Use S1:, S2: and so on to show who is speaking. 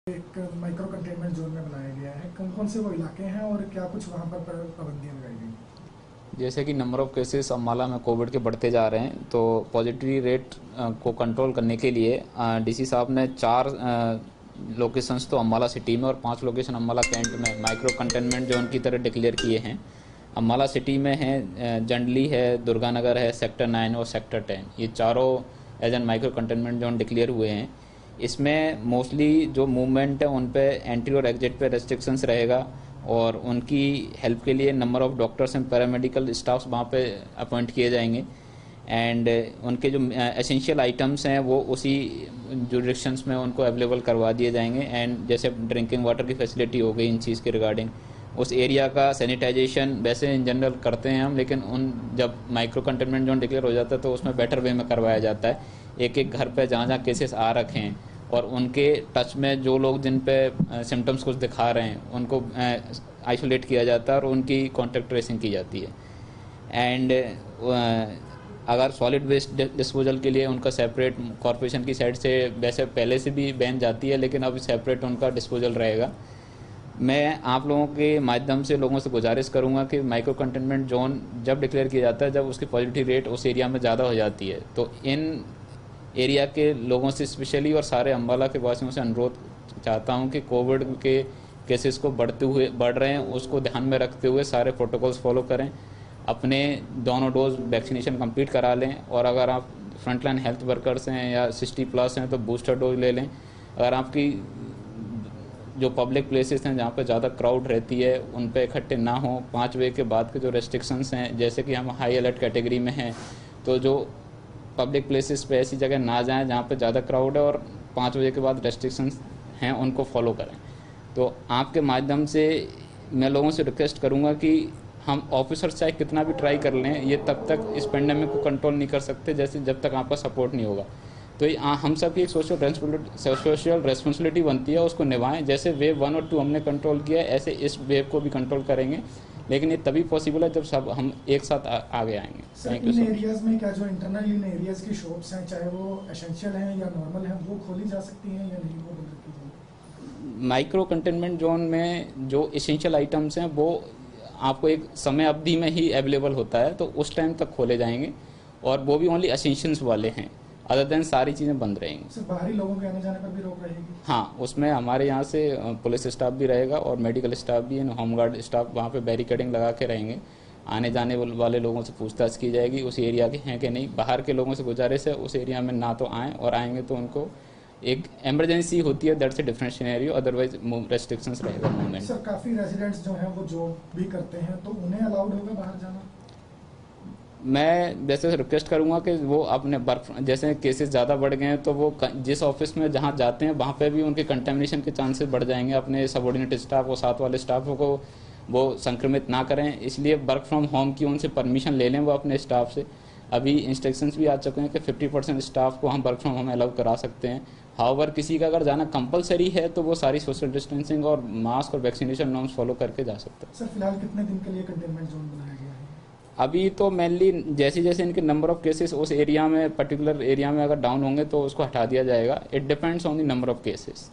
S1: एक micro containment zone में बनाया गया है, कौन कौन से वो इलाके हैं और क्या कुछ वहाँ पर पाबंदियाँ लगाई गई हैं?
S2: जैसे कि नंबर ऑफ़ केसेस अम्बाला में कोविड के बढ़ते जा रहे हैं, तो पॉजिटिविटी रेट को कंट्रोल करने के लिए डीसी साहब ने 4 लोकेशंस तो अम्बाला सिटी में और 5 लोकेशन अम्बाला कैंट में माइक्रो कंटेनमेंट जोन की तरह डिक्लेयर किए हैं। अम्बाला सिटी में है जंडली है, दुर्गानगर है, सेक्टर 9 और सेक्टर 10, ये चारों as an micro containment zone declare हुए हैं। इसमें मोस्टली जो मूवमेंट है उन पे एंट्री और एग्जिट पे रेस्ट्रिक्शंस रहेगा और उनकी हेल्प के लिए number of doctors and paramedical staffs वहाँ पे अपॉइंट किए जाएंगे एंड उनके जो एसेंशियल आइटम्स हैं वो उसी जुरिडिक्शंस में उनको अवेलेबल करवा दिए जाएंगे। एंड जैसे ड्रिंकिंग वाटर की फैसिलिटी हो गई इन चीज़ के रिगार्डिंग, उस एरिया का सैनिटाइजेशन वैसे इन जनरल करते हैं हम, लेकिन उन जब माइक्रो कंटेनमेंट जोन डिक्लेयर हो जाता है तो उसमें बेटर वे में करवाया जाता है। एक एक घर पे जहाँ जहाँ केसेस आ रखे हैं और उनके टच में जो लोग जिन पे सिम्टम्स कुछ दिखा रहे हैं उनको आइसोलेट किया जाता है और उनकी कॉन्टैक्ट ट्रेसिंग की जाती है। एंड अगर सॉलिड वेस्ट डिस्पोजल के लिए उनका सेपरेट कॉरपोरेशन की साइड से वैसे पहले से भी बैन जाती है, लेकिन अब सेपरेट उनका डिस्पोजल रहेगा। मैं आप लोगों के माध्यम से लोगों से गुजारिश करूंगा कि माइक्रो कंटेनमेंट जोन जब डिक्लेयर किया जाता है, जब उसकी पॉजिटिव रेट उस एरिया में ज़्यादा हो जाती है, तो इन एरिया के लोगों से स्पेशली और सारे अम्बाला के वासियों से अनुरोध चाहता हूं कि कोविड के केसेस को बढ़ रहे हैं उसको ध्यान में रखते हुए सारे प्रोटोकॉल्स फॉलो करें, अपने दोनों डोज वैक्सीनेशन कंप्लीट करा लें और अगर आप फ्रंटलाइन हेल्थ वर्कर्स हैं या 60+ हैं तो बूस्टर डोज ले लें। अगर आपकी जो पब्लिक प्लेसेस हैं जहाँ पे ज़्यादा क्राउड रहती है उन पे इकट्ठे ना हो। 5 बजे के बाद के जो रेस्ट्रिक्शंस हैं, जैसे कि हम हाई अलर्ट कैटेगरी में हैं, तो जो पब्लिक प्लेसेस पे ऐसी जगह ना जाएं जहाँ पे ज़्यादा क्राउड है और 5 बजे के बाद रेस्ट्रिक्शंस हैं उनको फॉलो करें। तो आपके माध्यम से मैं लोगों से रिक्वेस्ट करूँगा कि हम ऑफिसर्स चाहे कितना भी ट्राई कर लें, ये तब तक इस पेंडेमिक को कंट्रोल नहीं कर सकते जैसे जब तक आपका सपोर्ट नहीं होगा। तो ये हम सब की एक सोशल रेस्पॉन्सिबिलिटी बनती है, उसको निभाएं। जैसे वेव 1 और 2 हमने कंट्रोल किया है, ऐसे इस वेव को भी कंट्रोल करेंगे, लेकिन ये तभी पॉसिबल है जब सब हम एक साथ आगे आएंगे।
S1: सर, इन एरियाज में क्या जो इंटरनल इन एरियाज की शॉप्स हैं, चाहे वो एसेंशियल हैं या नॉर्मल हैं, वो खोली जा सकती हैं या नहीं, वो बंद रखी जाएगी?
S2: माइक्रो कंटेनमेंट जोन में जो एसेंशियल आइटम्स हैं वो आपको एक समय अवधि में ही अवेलेबल होता है, तो उस टाइम तक खोले जाएंगे और वो भी ओनली एसेंशियल्स वाले हैं, अदर देन सारी चीज़ें बंद रहेंगी।
S1: सर, बाहरी लोगों के आने जाने पर भी रोक रहेगी?
S2: हाँ, उसमें हमारे यहाँ से पुलिस स्टाफ भी रहेगा और मेडिकल स्टाफ भी, होमगार्ड स्टाफ वहाँ पे बैरिकेडिंग लगा के रहेंगे। आने जाने वाले लोगों से पूछताछ की जाएगी उस एरिया के हैं कि नहीं। बाहर के लोगों से गुजारिश है उस एरिया में ना तो आएँ, और आएंगे तो उनको एक इमरजेंसी होती है, that's a different scenario, otherwise restrictions रहेगा मूवमेंट।
S1: सर, काफ़ी रेजिडेंट्स जो हैं वो जॉब भी करते हैं, तो उन्हें अलाउड होगा बाहर जाना?
S2: मैं वैसे रिक्वेस्ट करूंगा कि वो अपने वर्क, जैसे केसेस ज़्यादा बढ़ गए हैं तो वो जिस ऑफिस में जहाँ जाते हैं वहाँ पे भी उनके कंटेमिनेशन के चांसेस बढ़ जाएंगे। अपने सबऑर्डिनेट स्टाफ और साथ वाले स्टाफों को वो संक्रमित ना करें, इसलिए वर्क फ्रॉम होम की उनसे परमिशन ले लें वो अपने स्टाफ से। अभी इंस्ट्रक्शंस भी आ चुके हैं कि 50% स्टाफ को हम वर्क फ्रॉम होम अलाउ करा सकते हैं। हाउएवर किसी का अगर जाना कंपलसरी है तो वो सारी सोशल डिस्टेंसिंग और मास्क और वैक्सीनेशन नॉर्म्स फॉलो करके जा सकते हैं।
S1: सर, फिलहाल कितने दिन के लिए कंटेनमेंट जोन बनाया गया है?
S2: अभी तो मेनली जैसे जैसे इनके नंबर ऑफ केसेस उस एरिया में, पर्टिकुलर एरिया में अगर डाउन होंगे तो उसको हटा दिया जाएगा। It depends on the number of cases.